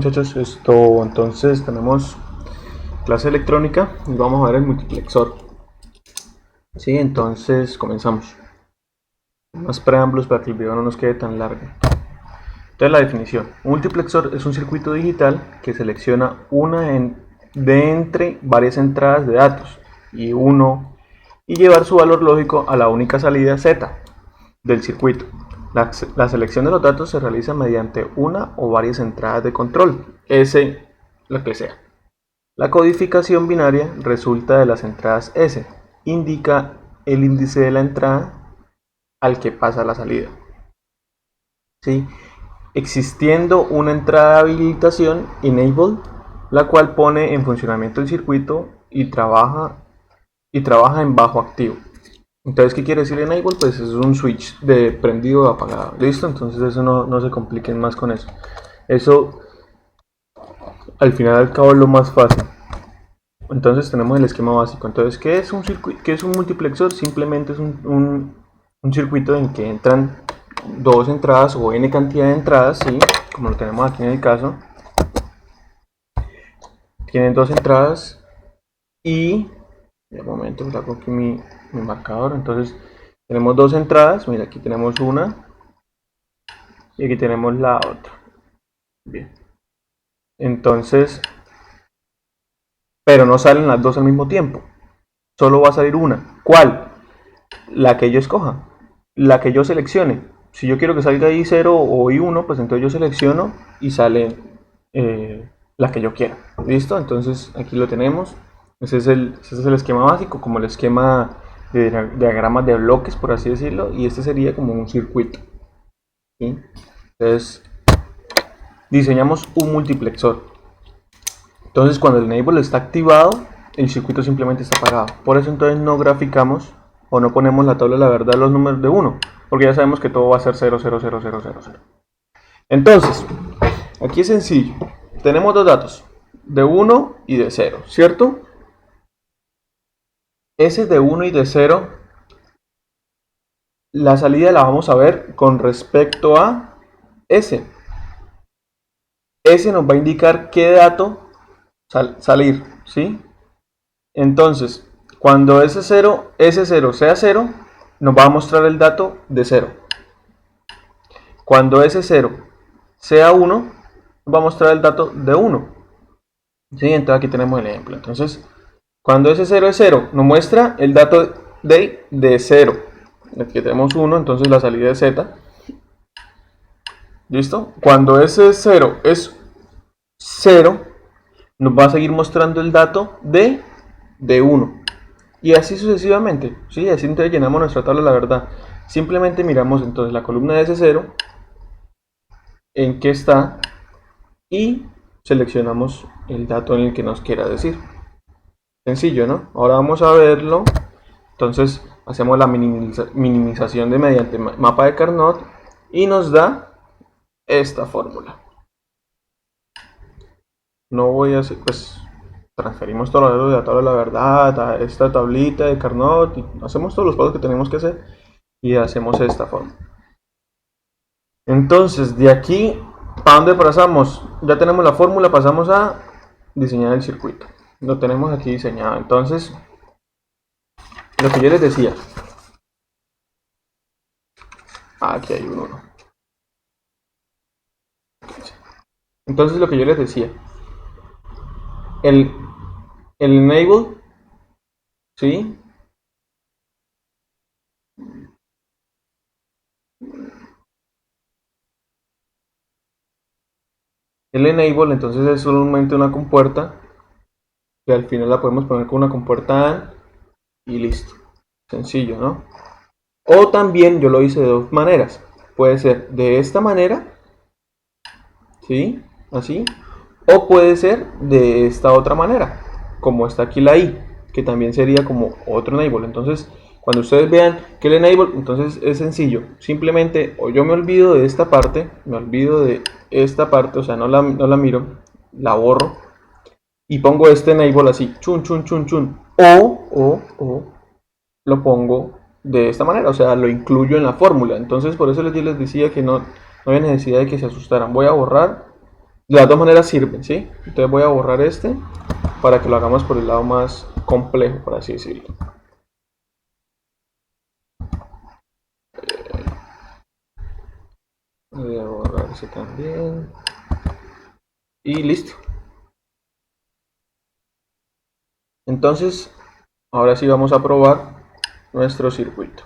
muchachos, entonces tenemos clase electrónica y vamos a ver el multiplexor. Sí, entonces comenzamos. Más preámbulos para que el video no nos quede tan largo. Entonces la definición. Un multiplexor es un circuito digital que selecciona una de entre varias entradas de datos y llevar su valor lógico a la única salida Z del circuito. La selección de los datos se realiza mediante una o varias entradas de control, S, lo que sea. La codificación binaria resulta de las entradas S, indica el índice de la entrada al que pasa la salida. ¿Sí? Existiendo una entrada de habilitación, enable, la cual pone en funcionamiento el circuito y trabaja en bajo activo. Entonces, ¿qué quiere decir enable? Pues es un switch de prendido o apagado. ¿Listo? Entonces eso no se compliquen más con eso. Eso, al final y al cabo, es lo más fácil. Entonces tenemos el esquema básico. Entonces, ¿qué es un multiplexor? Simplemente es un circuito en que entran dos entradas o n cantidad de entradas, ¿sí? Como lo tenemos aquí en el caso. Tienen dos entradas y... de momento le hago aquí mi marcador. Entonces tenemos dos entradas, mira, aquí tenemos una y aquí tenemos la otra. Bien, entonces, pero no salen las dos al mismo tiempo, solo va a salir una. ¿Cuál? La que yo escoja, la que yo seleccione. Si yo quiero que salga I0 o I1, pues entonces yo selecciono y sale la que yo quiera. ¿Listo? Entonces aquí lo tenemos. Ese es el esquema básico, como el esquema de diagramas de bloques, por así decirlo, y este sería como un circuito. ¿Sí? Entonces, diseñamos un multiplexor. Entonces, cuando el enable está activado, el circuito simplemente está apagado. Por eso entonces no graficamos o no ponemos la tabla de la verdad los números de 1, porque ya sabemos que todo va a ser 0, 0, 0, 0, 0, 0. Entonces, aquí es sencillo. Tenemos dos datos, de 1 y de 0, ¿cierto? Ese de 1 y de 0, la salida la vamos a ver con respecto a S. S nos va a indicar qué dato salir, ¿sí? Entonces, cuando S0 sea 0, nos va a mostrar el dato de 0. Cuando S0 sea 1, nos va a mostrar el dato de 1. ¿Sí? Entonces aquí tenemos el ejemplo. Entonces, cuando S0 es 0, nos muestra el dato de 0. Aquí tenemos 1, entonces la salida es Z. ¿Listo? Cuando S0 es 0, nos va a seguir mostrando el dato de 1. Y así sucesivamente. ¿Sí? Así entonces llenamos nuestra tabla de la verdad. Simplemente miramos entonces la columna de S0, en qué está, y seleccionamos el dato en el que nos quiera decir. Sencillo, ¿no? Ahora vamos a verlo. Entonces hacemos la minimización de mediante mapa de Carnot y nos da esta fórmula. No voy a hacer, pues transferimos todos los datos de la tabla de la verdad a esta tablita de Carnot y hacemos todos los pasos que tenemos que hacer y hacemos esta fórmula. Entonces de aquí, ¿para dónde pasamos? Ya tenemos la fórmula, pasamos a diseñar el circuito. Lo tenemos aquí diseñado. Entonces, lo que yo les decía, aquí hay un 1. Entonces, lo que yo les decía, el enable, ¿sí? El enable entonces es solamente una compuerta que al final la podemos poner con una compuerta AND y listo. Sencillo, ¿no? O también yo lo hice de dos maneras. Puede ser de esta manera, ¿sí? Así. O puede ser de esta otra manera, como está aquí la I, que también sería como otro enable. Entonces, cuando ustedes vean que el enable, entonces es sencillo. Simplemente, o yo me olvido de esta parte, o sea, no la miro, la borro, y pongo este enable así, chun, chun, chun, chun. O lo pongo de esta manera, o sea, lo incluyo en la fórmula. Entonces, por eso les decía que no había necesidad de que se asustaran. Voy a borrar De las dos maneras sirven, ¿sí? Entonces voy a borrar este para que lo hagamos por el lado más complejo, por así decirlo. Voy a borrar ese también. Y listo. Entonces, ahora sí vamos a probar nuestro circuito.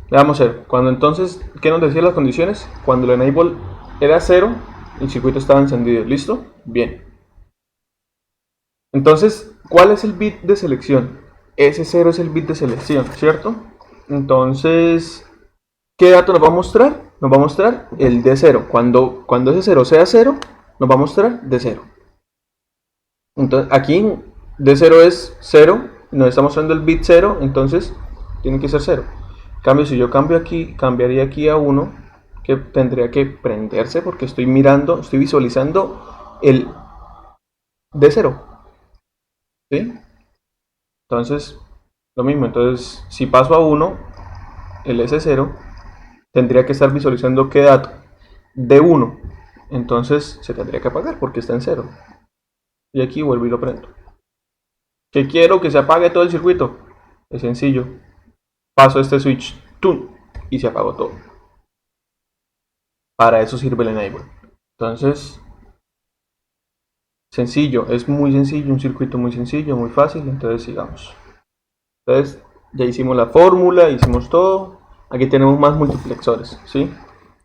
Vamos a ver, cuando entonces, ¿qué nos decían las condiciones? Cuando el enable era 0, el circuito estaba encendido. ¿Listo? Bien. Entonces, ¿cuál es el bit de selección? Ese 0 es el bit de selección, ¿cierto? Entonces, ¿qué dato nos va a mostrar? Nos va a mostrar el D0. Cuando ese 0 sea 0, nos va a mostrar D0. Entonces, aquí D0 es 0, nos está mostrando el bit 0, entonces tiene que ser 0. En cambio, si yo cambio aquí, cambiaría aquí a 1, que tendría que prenderse porque estoy mirando, estoy visualizando el D0. ¿Sí? Entonces, lo mismo. Entonces, si paso a 1, el S0 tendría que estar visualizando qué dato, D1. Entonces, se tendría que apagar porque está en 0. Y aquí vuelvo y lo prendo. ¿Qué quiero? Que se apague todo el circuito. Es sencillo. Paso este switch, ¡tum! Y se apagó todo. Para eso sirve el enable. Entonces, sencillo, es muy sencillo, un circuito muy sencillo, muy fácil. Entonces sigamos. Entonces, ya hicimos la fórmula, hicimos todo. Aquí tenemos más multiplexores, ¿sí?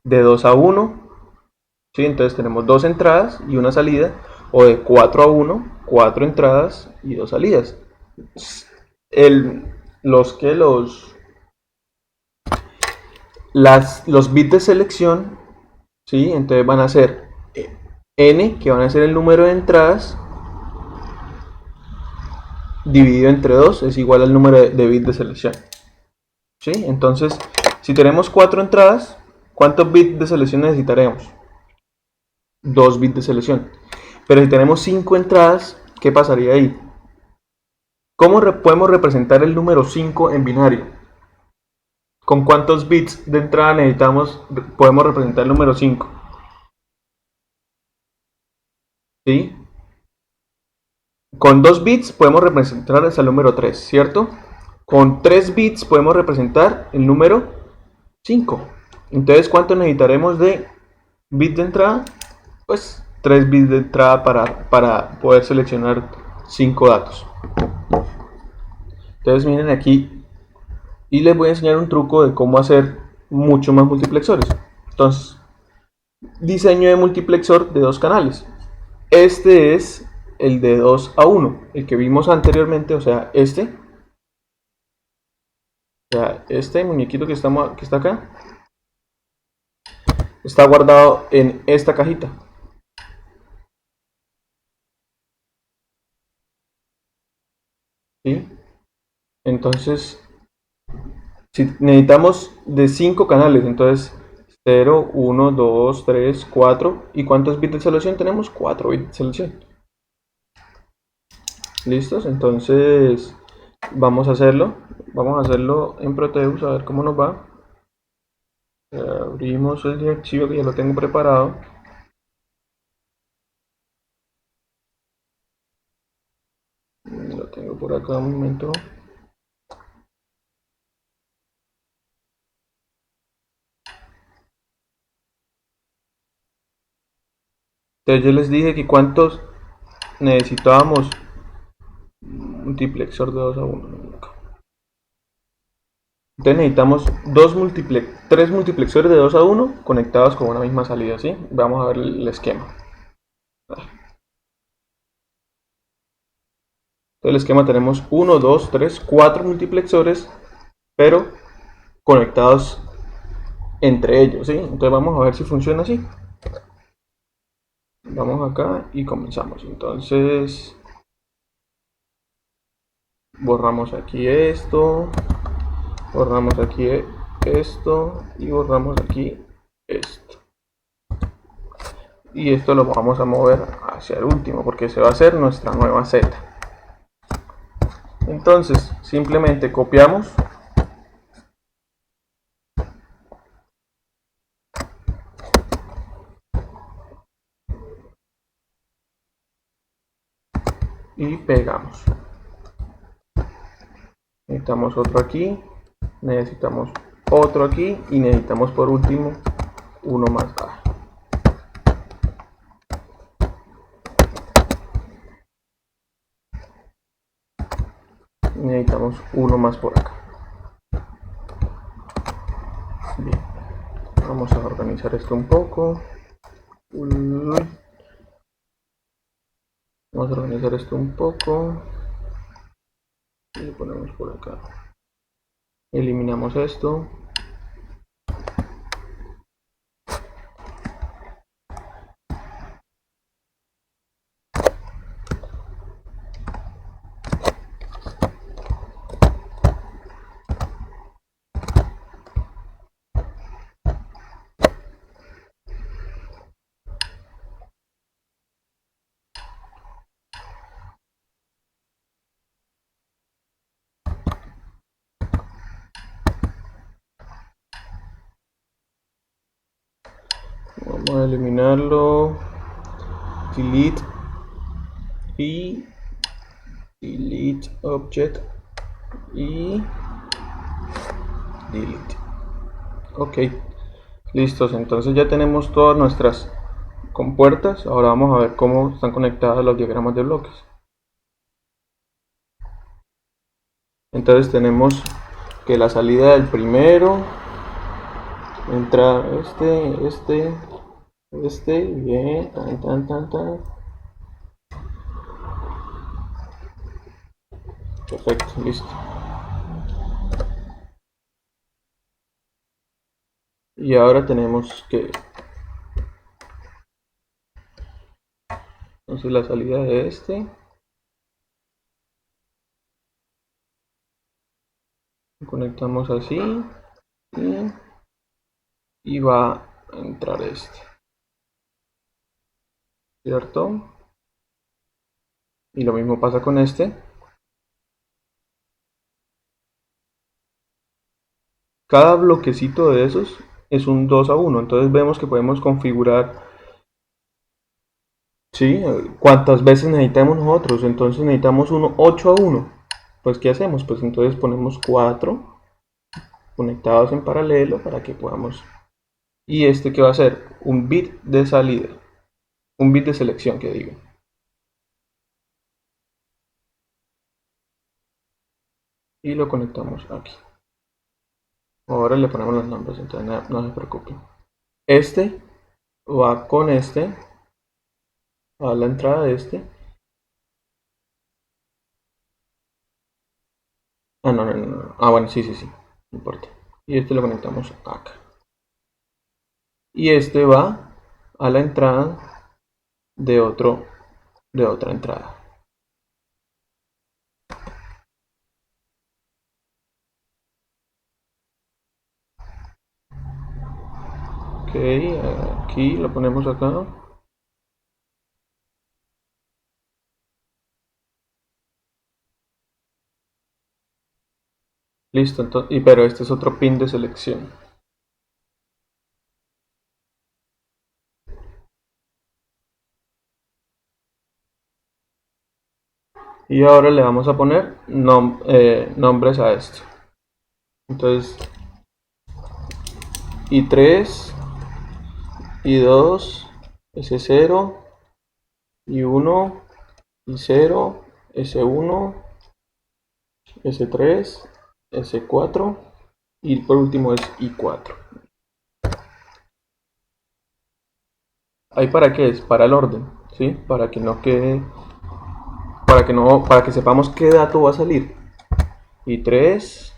De 2 a 1, ¿sí? Entonces tenemos 2 entradas y una salida. O de 4 a 1, 4 entradas y 2 salidas. Los bits de selección, ¿sí? Entonces van a ser n, que van a ser el número de entradas, dividido entre 2 es igual al número de bits de selección. ¿Sí? Entonces, si tenemos 4 entradas, ¿cuántos bits de selección necesitaremos? 2 bits de selección. Pero si tenemos 5 entradas, ¿qué pasaría ahí? ¿Cómo podemos representar el número 5 en binario? ¿Con cuántos bits de entrada podemos representar el número 5? ¿Sí? Con 2 bits podemos representar hasta el número 3, ¿cierto? Con 3 bits podemos representar el número 5. Entonces, ¿cuánto necesitaremos de bits de entrada? Pues 3 bits de entrada para poder seleccionar 5 datos. Entonces, miren aquí y les voy a enseñar un truco de cómo hacer mucho más multiplexores. Entonces, diseño de multiplexor de 2 canales. Este es el de 2 a 1, el que vimos anteriormente, o sea, este muñequito que está acá, está guardado en esta cajita. ¿Sí? Entonces, si necesitamos de 5 canales, entonces 0, 1, 2, 3, 4. ¿Y cuántos bits de selección tenemos? 4 bits de selección. ¿Listos? Entonces, vamos a hacerlo. Vamos a hacerlo en Proteus, a ver cómo nos va. Abrimos el archivo que ya lo tengo preparado. Lo tengo por acá un momento. Entonces yo les dije que cuántos necesitábamos multiplexor de 2 a 1. Entonces necesitamos 3 multiplexores de 2 a 1 conectados con una misma salida, ¿sí? Vamos a ver el esquema. Entonces el esquema tenemos 1, 2, 3, 4 multiplexores, pero conectados entre ellos, ¿sí? Entonces vamos a ver si funciona así. Vamos acá y comenzamos. Entonces borramos aquí esto, borramos aquí esto y borramos aquí esto. Y esto lo vamos a mover hacia el último porque se va a hacer nuestra nueva Z. Entonces simplemente copiamos y pegamos. Necesitamos otro aquí, necesitamos otro aquí y necesitamos por último uno más. Necesitamos uno más por acá. Bien, vamos a organizar esto un poco. Vamos a organizar esto un poco y lo ponemos por acá. Eliminamos esto. Vamos a eliminarlo. Delete y delete object y delete. Ok, listos. Entonces ya tenemos todas nuestras compuertas. Ahora vamos a ver cómo están conectados los diagramas de bloques. Entonces tenemos que la salida del primero entra este, bien, tan. Perfecto, listo. Y ahora tenemos que, entonces la salida de este, conectamos así y va a entrar este, ¿cierto? Y lo mismo pasa con este. Cada bloquecito de esos es un 2 a 1, entonces vemos que podemos configurar, ¿sí?, cuántas veces necesitamos nosotros. Entonces necesitamos uno 8 a 1. Pues ¿qué hacemos? Pues entonces ponemos 4 conectados en paralelo para que podamos. Y este que va a ser un bit de salida, un bit de selección que digo. Y lo conectamos aquí. Ahora le ponemos los nombres, entonces no se preocupen. Este va con este a la entrada de este. Ah, no. Ah, bueno, sí, no importa. Y este lo conectamos acá. Y este va a la entrada de otra entrada. Ok, aquí lo ponemos acá. Listo, entonces, pero este es otro pin de selección. Y ahora le vamos a poner nombres a esto. Entonces, i3, i2, s0, i1, i0, s1, s3, s4 y por último es i4. ¿Ahí para qué es? Para el orden, ¿sí? Para que no quede, para que sepamos qué dato va a salir. i3,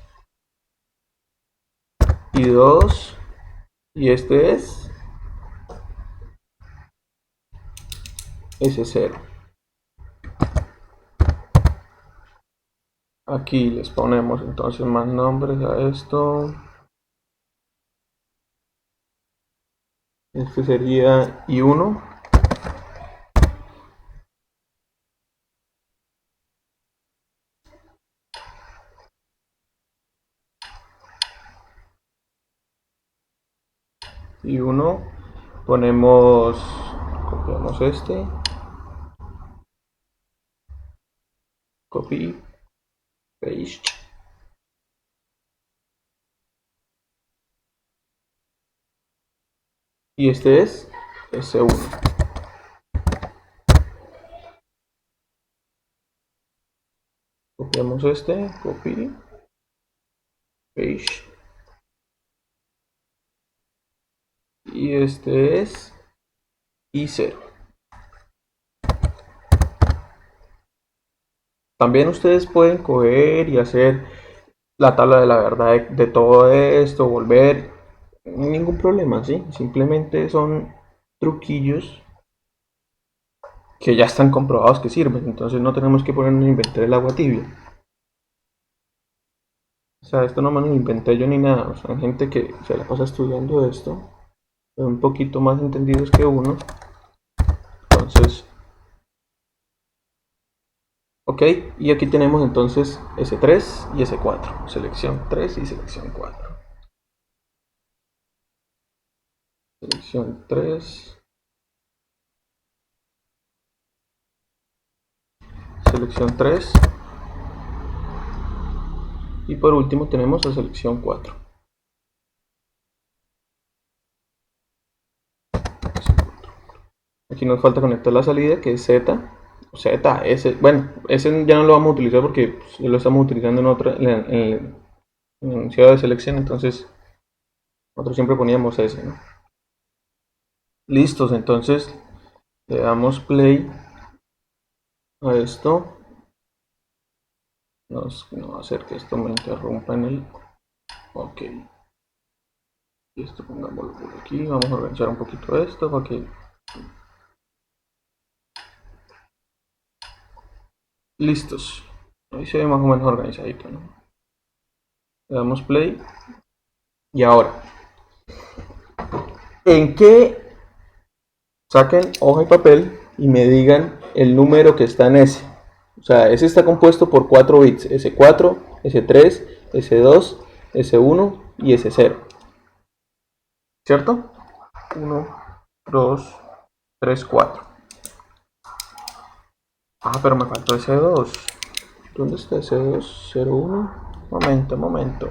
i2 y este es s0. Aquí les ponemos entonces más nombres a esto. Este sería i1. i1. Copiamos este. copy, paste. Y este es S1. Copiamos este, copy, paste. Y este es I0. También ustedes pueden coger y hacer la tabla de la verdad de todo esto, volver, ningún problema, ¿sí? Simplemente son truquillos que ya están comprobados que sirven, entonces no tenemos que ponernos a inventar el agua tibia. O sea, esto no me lo inventé yo ni nada, o sea, hay gente que se la pasa estudiando esto, son un poquito más entendidos que uno, entonces, ok, y aquí tenemos entonces S3 y S4, selección 3 y selección 4. Selección 3, selección 3 y por último tenemos la selección 4. Aquí nos falta conectar la salida que es Z, Z, S, bueno, ese ya no lo vamos a utilizar porque lo estamos utilizando en otra, en el enunciado de selección, entonces nosotros siempre poníamos S, ¿no? Listos, entonces le damos play a esto. No va a hacer que esto me interrumpa en el... Ok. Y esto pongámoslo por aquí. Vamos a organizar un poquito esto para que... Listos. Ahí se ve más o menos organizadito, ¿no? Le damos play. Y ahora, ¿en qué? Saquen hoja y papel y me digan el número que está en S. O sea, S está compuesto por 4 bits, S4, S3, S2, S1 y S0. ¿Cierto? 1, 2, 3, 4. Ah, pero me faltó S2. ¿Dónde está S2? 0, 1. Momento.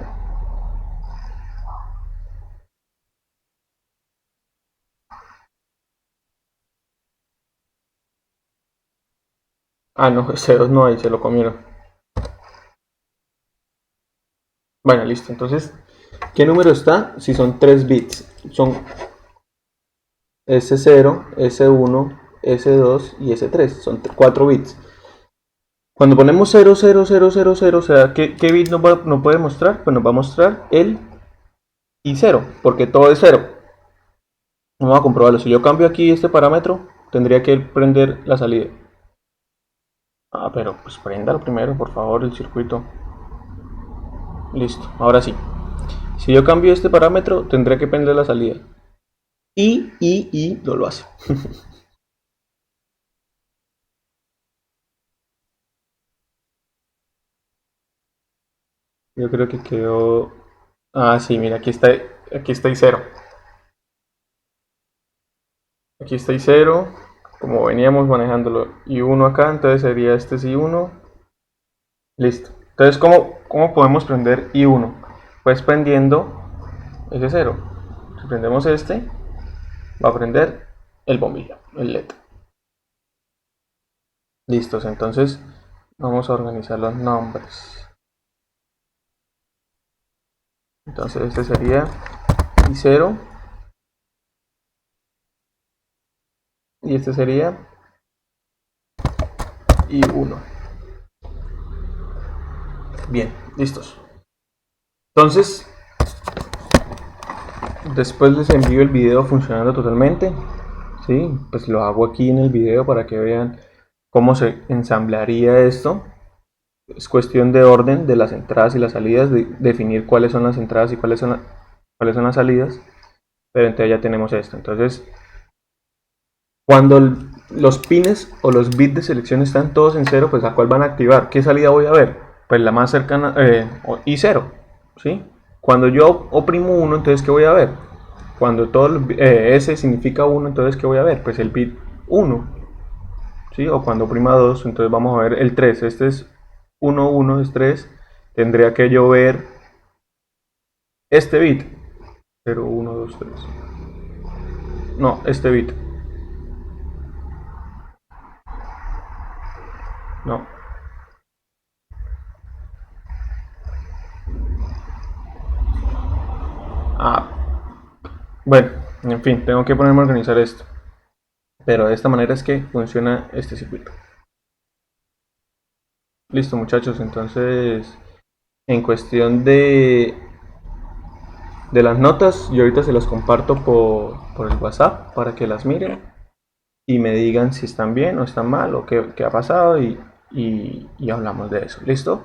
Ah, no, S2 no hay, se lo comieron. Bueno, listo. Entonces, ¿qué número está? Si son 3 bits. Son S0, S1, S2 y S3. Son 4 bits. Cuando ponemos 0, 0, 0, 0, 0, o sea, ¿qué bit nos puede mostrar? Pues nos va a mostrar el I0, porque todo es 0. Vamos a comprobarlo. Si yo cambio aquí este parámetro, tendría que prender la salida. Ah, pero pues préndalo primero, por favor, el circuito. Listo, ahora sí. Si yo cambio este parámetro, tendré que prender la salida. Y no lo hace. Yo creo que quedó... Ah, sí, mira, aquí está I0. Aquí está I0, como veníamos manejándolo. I1 acá, entonces sería este es I1. Listo. Entonces, ¿cómo podemos prender I1? Pues prendiendo ese 0. Si prendemos este, va a prender el bombillo, el LED. Listos, entonces vamos a organizar los nombres. Entonces este sería I0 y este sería I1. Bien, listos. Entonces, después les envío el video funcionando totalmente. ¿Sí? Pues lo hago aquí en el video para que vean cómo se ensamblaría esto. Es cuestión de orden de las entradas y las salidas, de definir cuáles son las entradas y cuáles son las salidas. Pero entonces ya tenemos esto. Entonces, cuando los pines o los bits de selección están todos en 0, pues ¿a cuál van a activar? ¿Qué salida voy a ver? Pues la más cercana, I0, ¿sí? Cuando yo oprimo 1, entonces ¿qué voy a ver? Cuando todo S significa 1, entonces ¿qué voy a ver? Pues el bit 1, ¿sí? O cuando oprima 2, entonces vamos a ver el 3. Este es 1, 1 es 3, tendría que yo ver este bit. 0, 1, 2, 3. No, este bit. No. Ah, bueno, en fin, tengo que ponerme a organizar esto. Pero de esta manera es que funciona este circuito. Listo, muchachos, entonces en cuestión de las notas, yo ahorita se las comparto por el WhatsApp para que las miren y me digan si están bien o están mal o qué ha pasado y hablamos de eso. ¿Listo?